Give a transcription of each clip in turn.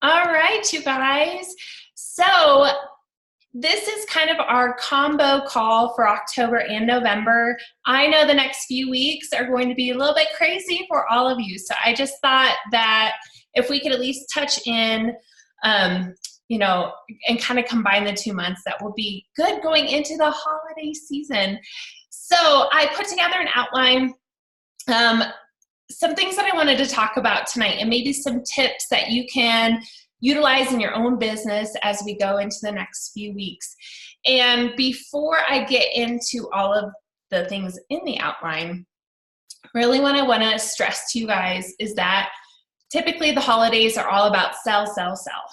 All right, you guys. So this is kind of our combo call for October and November. I know the next few weeks are going to be a little bit crazy for all of you. So I just thought that if we could at least touch in, and kind of combine the 2 months, that will be good going into the holiday season. So I put together an outline, some things that I wanted to talk about tonight, and maybe some tips that you can utilize in your own business as we go into the next few weeks. And before I get into all of the things in the outline, really what I want to stress to you guys is that typically the holidays are all about sell, sell, sell.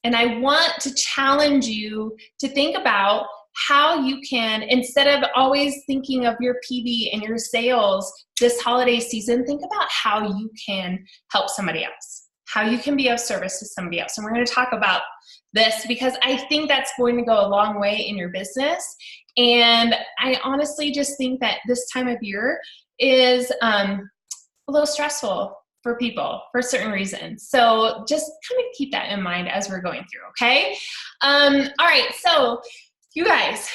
And I want to challenge you to think about how you can, instead of always thinking of your PV and your sales this holiday season, think about how you can help somebody else, how you can be of service to somebody else. And we're going to talk about this because I think that's going to go a long way in your business. And I honestly just think that this time of year is a little stressful for people for certain reasons. So just kind of keep that in mind as we're going through, okay? All right, so you guys,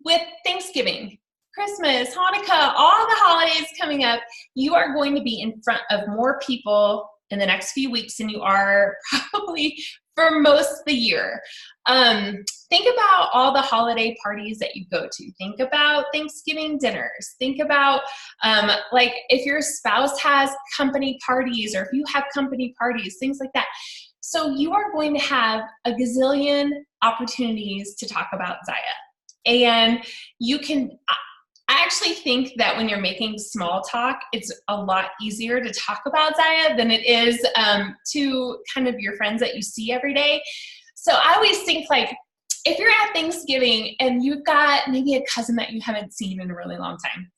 with Thanksgiving, Christmas, Hanukkah, all the holidays coming up, you are going to be in front of more people in the next few weeks than you are probably for most of the year. Think about all the holiday parties that you go to. Think about Thanksgiving dinners. Think about like if your spouse has company parties or if you have company parties, things like that. So you are going to have a gazillion opportunities to talk about Zaya. And you can, I actually think that when you're making small talk, it's a lot easier to talk about Zaya than it is to kind of your friends that you see every day. So I always think, like, if you're at Thanksgiving and you've got maybe a cousin that you haven't seen in a really long time,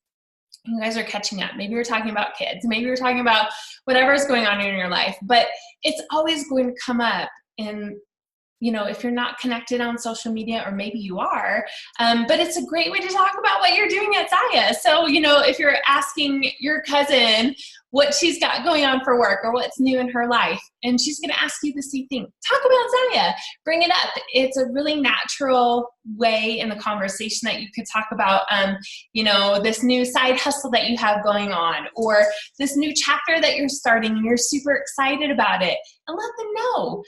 you guys are catching up. Maybe you're talking about kids. Maybe you're talking about whatever is going on in your life. But it's always going to come up in, if you're not connected on social media, or maybe you are, but it's a great way to talk about what you're doing at Zaya. So, if you're asking your cousin what she's got going on for work or what's new in her life, and she's going to ask you the same thing, talk about Zaya, bring it up. It's a really natural way in the conversation that you could talk about, this new side hustle that you have going on, or this new chapter that you're starting and you're super excited about it, and let them know.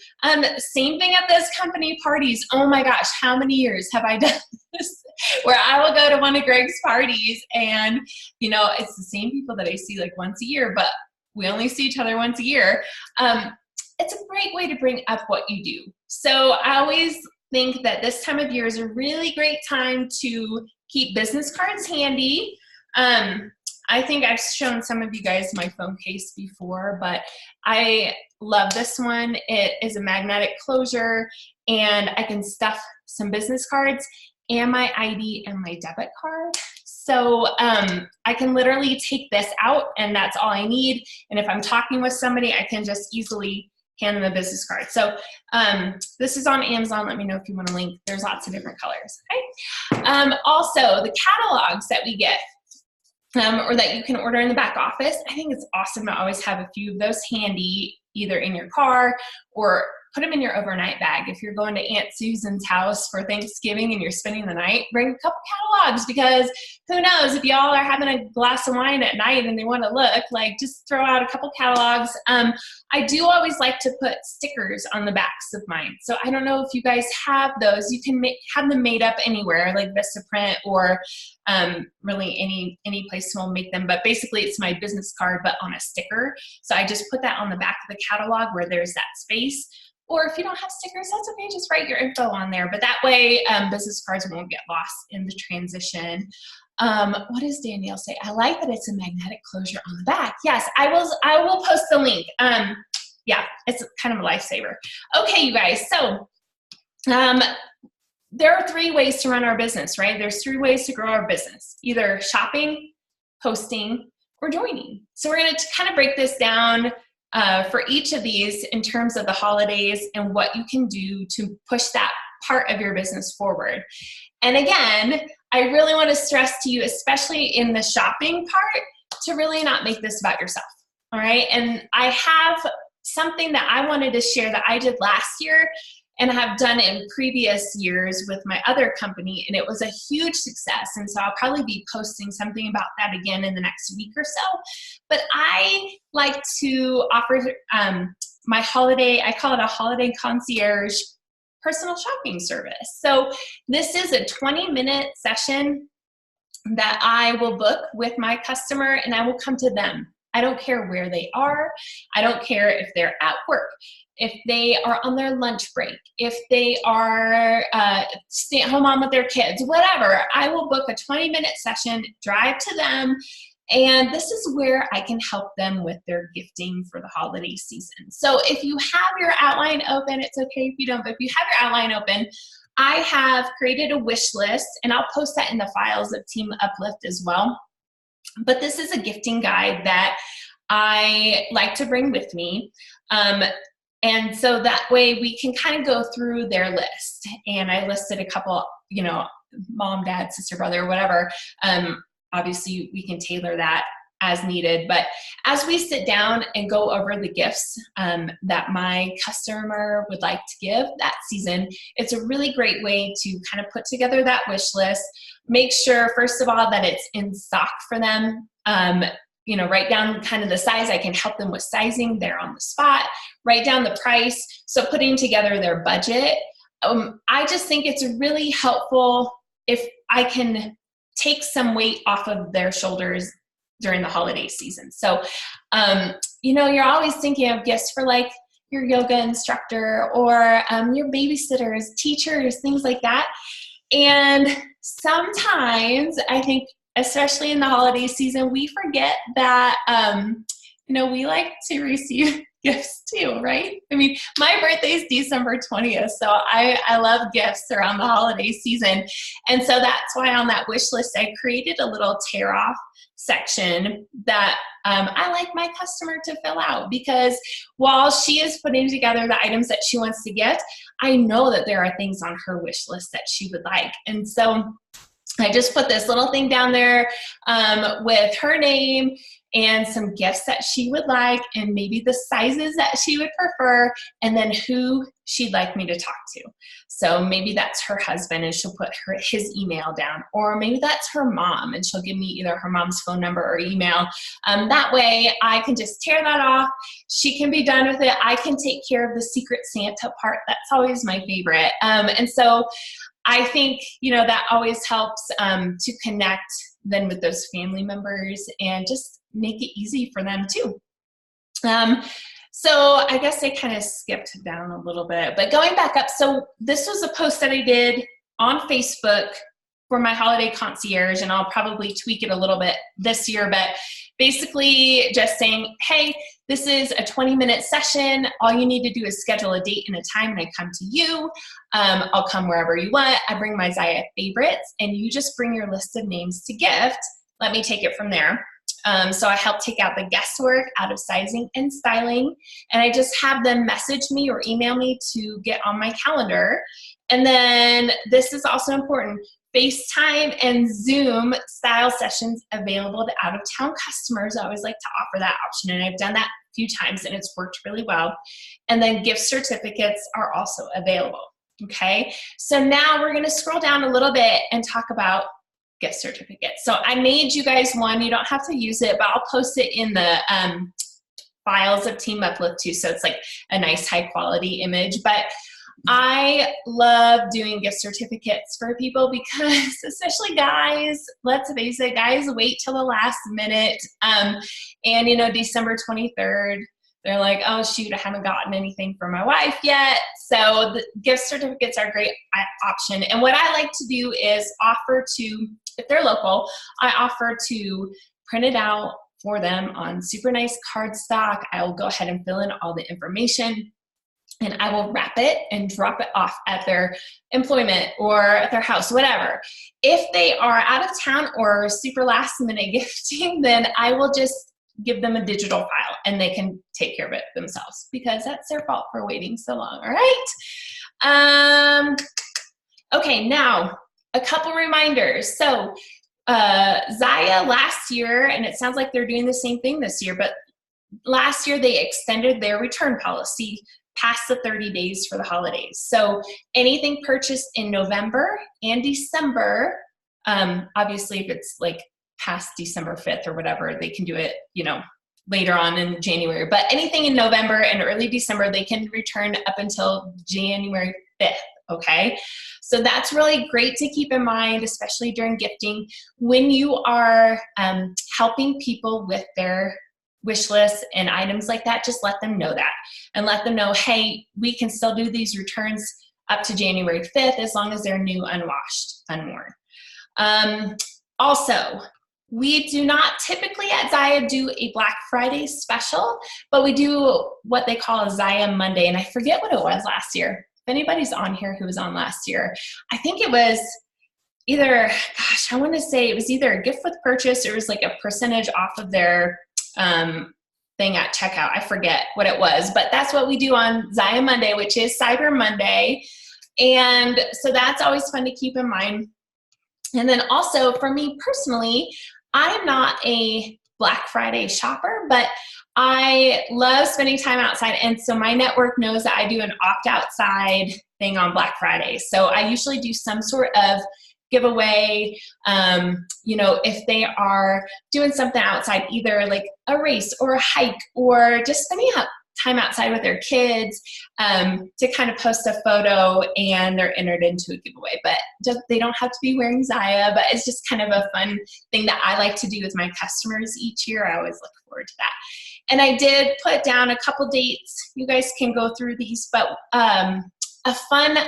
Same thing at those company parties. Oh my gosh, how many years have I done this? Where I will go to one of Greg's parties and, it's the same people that I see like once a year, but we only see each other once a year. It's a great way to bring up what you do. So I always think that this time of year is a really great time to keep business cards handy. I think I've shown some of you guys my phone case before, but I love this one. It is a magnetic closure, and I can stuff some business cards and my ID and my debit card. So I can literally take this out, and that's all I need. And if I'm talking with somebody, I can just easily hand them a business card. So this is on Amazon. Let me know if you want a link. There's lots of different colors. Okay. Also, the catalogs that we get, or that you can order in the back office, I think it's awesome to always have a few of those handy, either in your car or put them in your overnight bag. If you're going to Aunt Susan's house for Thanksgiving and you're spending the night, bring a couple catalogs, because who knows, if y'all are having a glass of wine at night and they want to look, like, just throw out a couple catalogs. I do always like to put stickers on the backs of mine. So I don't know if you guys have those. You can have them made up anywhere, like Vistaprint, or really any place will make them. But basically it's my business card, but on a sticker. So I just put that on the back of the catalog where there's that space. Or if you don't have stickers, that's okay. Just write your info on there. But that way, business cards won't get lost in the transition. What does Danielle say? I like that it's a magnetic closure on the back. Yes, I will post the link. Yeah, it's kind of a lifesaver. Okay, you guys. So there are 3 ways to run our business, right? There's 3 ways to grow our business: either shopping, posting, or joining. So we're going to kind of break this down for each of these in terms of the holidays and what you can do to push that part of your business forward. And again, I really want to stress to you, especially in the shopping part, to really not make this about yourself. All right. And I have something that I wanted to share that I did last year, and I have done in previous years with my other company, and it was a huge success. And so I'll probably be posting something about that again in the next week or so. But I like to offer my holiday, I call it a holiday concierge personal shopping service. So this is a 20-minute session that I will book with my customer, and I will come to them. I don't care where they are. I don't care if they're at work, if they are on their lunch break, if they are stay-at-home mom with their kids, whatever. I will book a 20-minute session, drive to them, and this is where I can help them with their gifting for the holiday season. So if you have your outline open, it's okay if you don't, but if you have your outline open, I have created a wish list, and I'll post that in the files of Team Uplift as well. But this is a gifting guide that I like to bring with me. And so that way we can kind of go through their list. And I listed a couple, you know, mom, dad, sister, brother, whatever. Obviously, we can tailor that as needed. But as we sit down and go over the gifts that my customer would like to give that season, it's a really great way to kind of put together that wish list. Make sure, first of all, that it's in stock for them. You know, write down kind of the size. I can help them with sizing there on the spot. Write down the price. So putting together their budget. I just think it's really helpful if I can take some weight off of their shoulders during the holiday season. So, you know, you're always thinking of gifts for like your yoga instructor or your babysitters, teachers, things like that. And sometimes I think, especially in the holiday season, we forget that, you know, we like to receive gifts too, right? I mean, my birthday is December 20th, so I love gifts around the holiday season. And so that's why on that wish list, I created a little tear off section that I like my customer to fill out, because while she is putting together the items that she wants to gift, I know that there are things on her wish list that she would like. And so I just put this little thing down there with her name and some gifts that she would like, and maybe the sizes that she would prefer, and then who she'd like me to talk to. So maybe that's her husband, and she'll put his email down, or maybe that's her mom, and she'll give me either her mom's phone number or email. That way I can just tear that off. She can be done with it. I can take care of the Secret Santa part. That's always my favorite. And so I think, you know, that always helps to connect then with those family members and just make it easy for them too. So I guess I kind of skipped down a little bit, but going back up. So this was a post that I did on Facebook for my holiday concierge, and I'll probably tweak it a little bit this year, but basically just saying, hey, this is a 20-minute session. All you need to do is schedule a date and a time, and I come to you. I'll come wherever you want. I bring my Zaya favorites, and you just bring your list of names to gift. Let me take it from there. So I help take out the guesswork out of sizing and styling, and I just have them message me or email me to get on my calendar. And then this is also important, FaceTime and Zoom style sessions available to out-of-town customers. I always like to offer that option, and I've done that a few times, and it's worked really well. And then gift certificates are also available, okay? So now we're gonna scroll down a little bit and talk about gift certificates. So I made you guys one. You don't have to use it, but I'll post it in the files of Team Uplift too, so it's like a nice high quality image. But I love doing gift certificates for people because, especially guys, let's face it, guys wait till the last minute. And you know, December 23rd, they're like, oh shoot, I haven't gotten anything for my wife yet. So the gift certificates are a great option. And what I like to do is offer to, if they're local, I offer to print it out for them on super nice cardstock. I will go ahead and fill in all the information, and I will wrap it and drop it off at their employment or at their house, whatever. If they are out of town or super last minute gifting, then I will just give them a digital file and they can take care of it themselves, because that's their fault for waiting so long, all right? Okay, now a couple reminders. So Zaya last year, and it sounds like they're doing the same thing this year, but last year they extended their return policy past the 30 days for the holidays. So anything purchased in November and December, obviously if it's like past December 5th or whatever, they can do it, later on in January. But anything in November and early December, they can return up until January 5th. Okay. So that's really great to keep in mind, especially during gifting. When you are helping people with their wish lists and items like that, just let them know that and let them know, hey, we can still do these returns up to January 5th as long as they're new, unwashed, unworn. Also, we do not typically at Zaya do a Black Friday special, but we do what they call a Zaya Monday, and I forget what it was last year. If anybody's on here who was on last year, I think it was either, I want to say it was either a gift with purchase or it was like a percentage off of their thing at checkout. I forget what it was, but that's what we do on Zaya Monday, which is Cyber Monday. And so that's always fun to keep in mind. And then also for me personally, I'm not a Black Friday shopper, but I love spending time outside. And so my network knows that I do an opt outside thing on Black Friday. So I usually do some sort of giveaway, if they are doing something outside, either like a race or a hike or just spending time outside with their kids, to kind of post a photo and they're entered into a giveaway. But they don't have to be wearing Zaya, but it's just kind of a fun thing that I like to do with my customers each year. I always look forward to that. And I did put down a couple dates. You guys can go through these, but a fun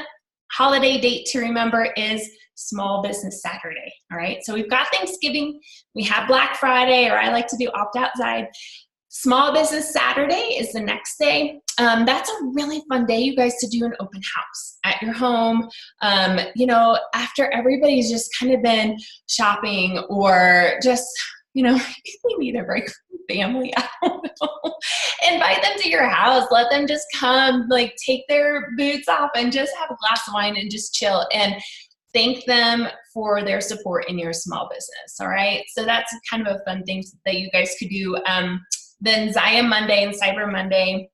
holiday date to remember is Small Business Saturday. All right. So we've got Thanksgiving, we have Black Friday, or I like to do opt outside. Small Business Saturday is the next day. That's a really fun day, you guys, to do an open house at your home. After everybody's just kind of been shopping or just, they need a break from family. I don't know. Invite them to your house. Let them just come, take their boots off and just have a glass of wine and just chill and thank them for their support in your small business. All right. So that's kind of a fun thing that you guys could do. Then Zaya Monday and Cyber Monday.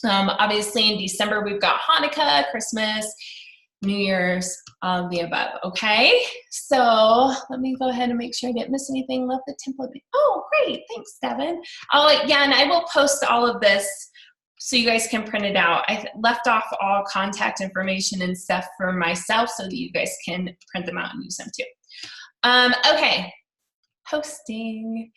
Obviously in December, we've got Hanukkah, Christmas, New Year's, all of the above. Okay. So let me go ahead and make sure I didn't miss anything. Love the template. Oh, great. Thanks, Devin. And I will post all of this so you guys can print it out. I left off all contact information and stuff for myself so that you guys can print them out and use them too. Okay. Hosting.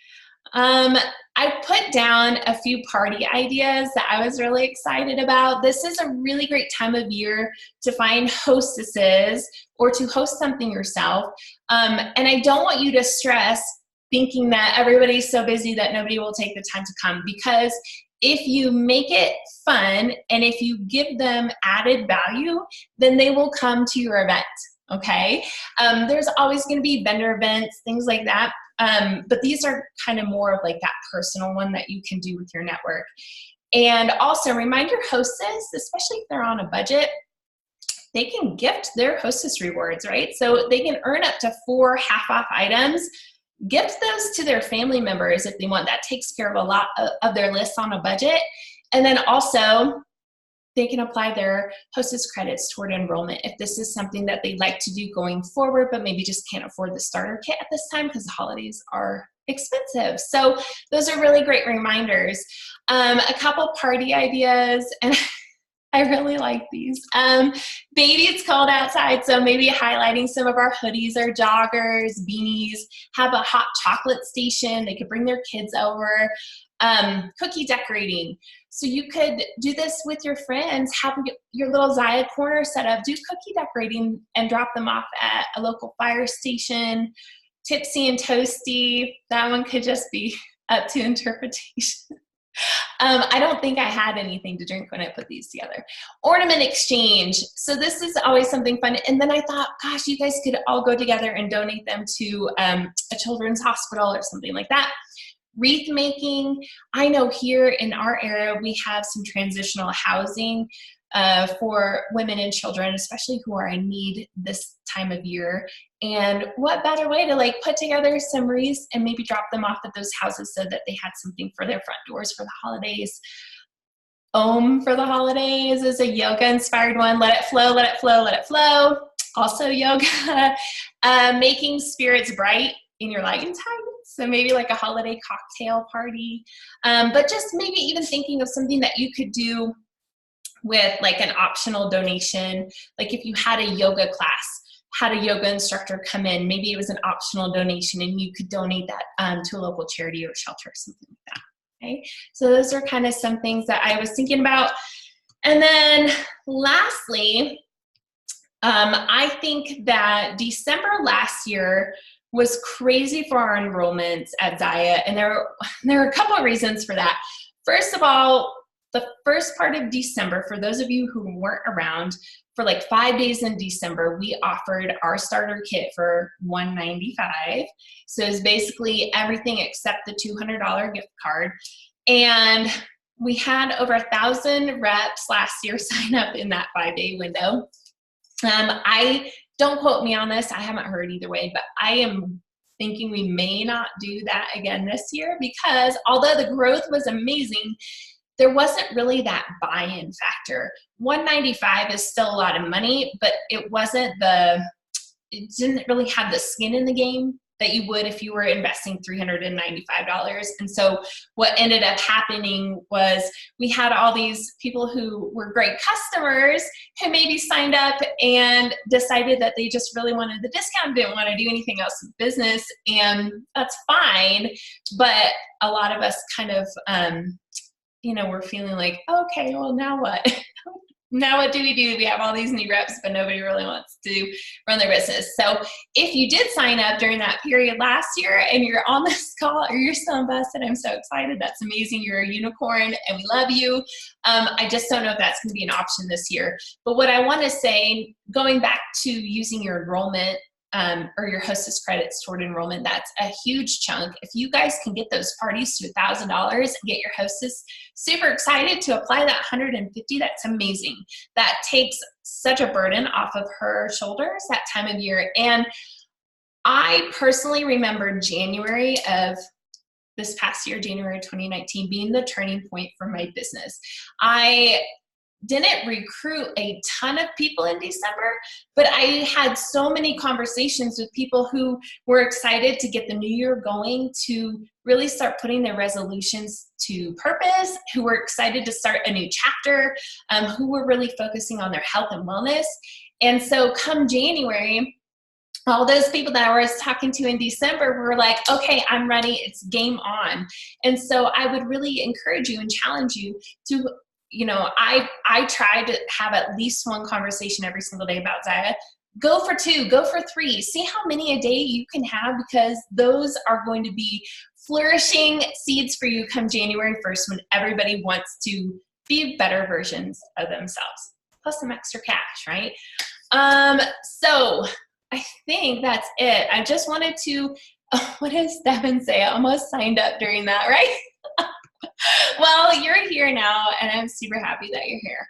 I put down a few party ideas that I was really excited about. This is a really great time of year to find hostesses or to host something yourself. And I don't want you to stress thinking that everybody's so busy that nobody will take the time to come, because if you make it fun and if you give them added value, then they will come to your event. Okay. There's always going to be vendor events, things like that. But these are kind of more of like that personal one that you can do with your network. And also remind your hostess, especially if they're on a budget, they can gift their hostess rewards, right? So they can earn up to 4 half-off items. Gift those to their family members if they want. That takes care of a lot of their lists on a budget. And then also they can apply their hostess credits toward enrollment if this is something that they'd like to do going forward, but maybe just can't afford the starter kit at this time because the holidays are expensive. So those are really great reminders. A couple party ideas, and I really like these. Baby, it's cold outside, so maybe highlighting some of our hoodies or joggers, beanies, have a hot chocolate station. They could bring their kids over. Cookie decorating. So you could do this with your friends, have your little Zaya corner set up, do cookie decorating and drop them off at a local fire station. Tipsy and toasty, that one could just be up to interpretation. I don't think I had anything to drink when I put these together. Ornament exchange. So this is always something fun. And then I thought, gosh, you guys could all go together and donate them to a children's hospital or something like that. Wreath making. I know here in our area, we have some transitional housing for women and children, especially who are in need this time of year. And what better way to like put together some wreaths and maybe drop them off at those houses so that they had something for their front doors for the holidays. Om for the holidays is a yoga inspired one. Let it flow, let it flow, let it flow. Also yoga. Making spirits bright in your light and tight. So maybe like a holiday cocktail party. But just maybe even thinking of something that you could do with like an optional donation. Like if you had a yoga class, had a yoga instructor come in, maybe it was an optional donation and you could donate that to a local charity or shelter or something like that. Okay, so those are kind of some things that I was thinking about. And then lastly, I think that December last year was crazy for our enrollments at Zaya, and there are a couple of reasons for that. First of all, the first part of December, for those of you who weren't around, for like 5 days in December, we offered our starter kit for $195. So it's basically everything except the $200 gift card. And we had over 1,000 reps last year sign up in that 5-day window. I don't quote me on this. I haven't heard either way, but I am thinking we may not do that again this year because although the growth was amazing, there wasn't really that buy-in factor. $195 is still a lot of money, but it didn't really have the skin in the game that you would if you were investing $395. And so what ended up happening was we had all these people who were great customers who maybe signed up and decided that they just really wanted the discount, didn't want to do anything else with business, and that's fine. But a lot of us kind of, we're feeling like, okay, well, now what? Now what do? We have all these new reps, but nobody really wants to run their business. So if you did sign up during that period last year and you're on this call or you're still invested, I'm so excited. That's amazing. You're a unicorn and we love you. I just don't know if that's going to be an option this year. But what I want to say, going back to using your enrollment or your hostess credits toward enrollment, that's a huge chunk. If you guys can get those parties to $1,000 and get your hostess super excited to apply that $150, that's amazing. That takes such a burden off of her shoulders that time of year. And I personally remember January of this past year, January 2019, being the turning point for my business. I didn't recruit a ton of people in December, but I had so many conversations with people who were excited to get the new year going, to really start putting their resolutions to purpose, who were excited to start a new chapter, who were really focusing on their health and wellness. And so come January, all those people that I was talking to in December were like, okay, I'm ready, it's game on. And so I would really encourage you and challenge you to, I try to have at least one conversation every single day about Zaya. Go for 2, go for 3. See how many a day you can have, because those are going to be flourishing seeds for you come January 1st when everybody wants to be better versions of themselves, plus some extra cash, right? So I think that's it. I just wanted to, what does Devin say? I almost signed up during that, right? Well, you're here now, and I'm super happy that you're here.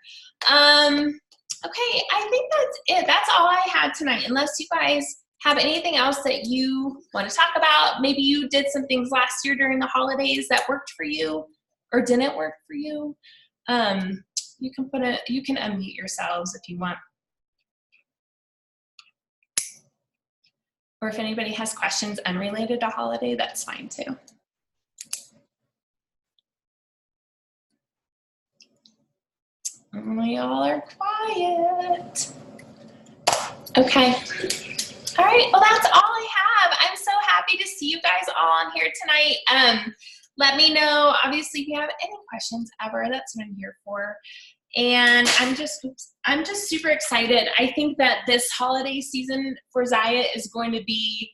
Okay, I think that's it. That's all I had tonight, unless you guys have anything else that you want to talk about. Maybe you did some things last year during the holidays that worked for you or didn't work for you. You can unmute yourselves if you want. Or if anybody has questions unrelated to holiday, that's fine too. Y'all are quiet. Okay. All right. Well, that's all I have. I'm so happy to see you guys all on here tonight. Let me know, obviously, if you have any questions ever. That's what I'm here for. And I'm just super excited. I think that this holiday season for Zaya is going to be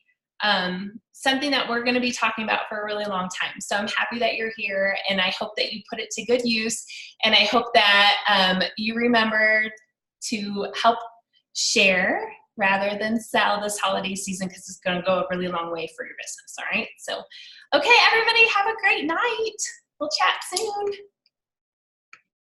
something that we're going to be talking about for a really long time. So I'm happy that you're here, and I hope that you put it to good use. And I hope that you remember to help share rather than sell this holiday season, because it's going to go a really long way for your business. All right. So, okay, everybody, have a great night. We'll chat soon.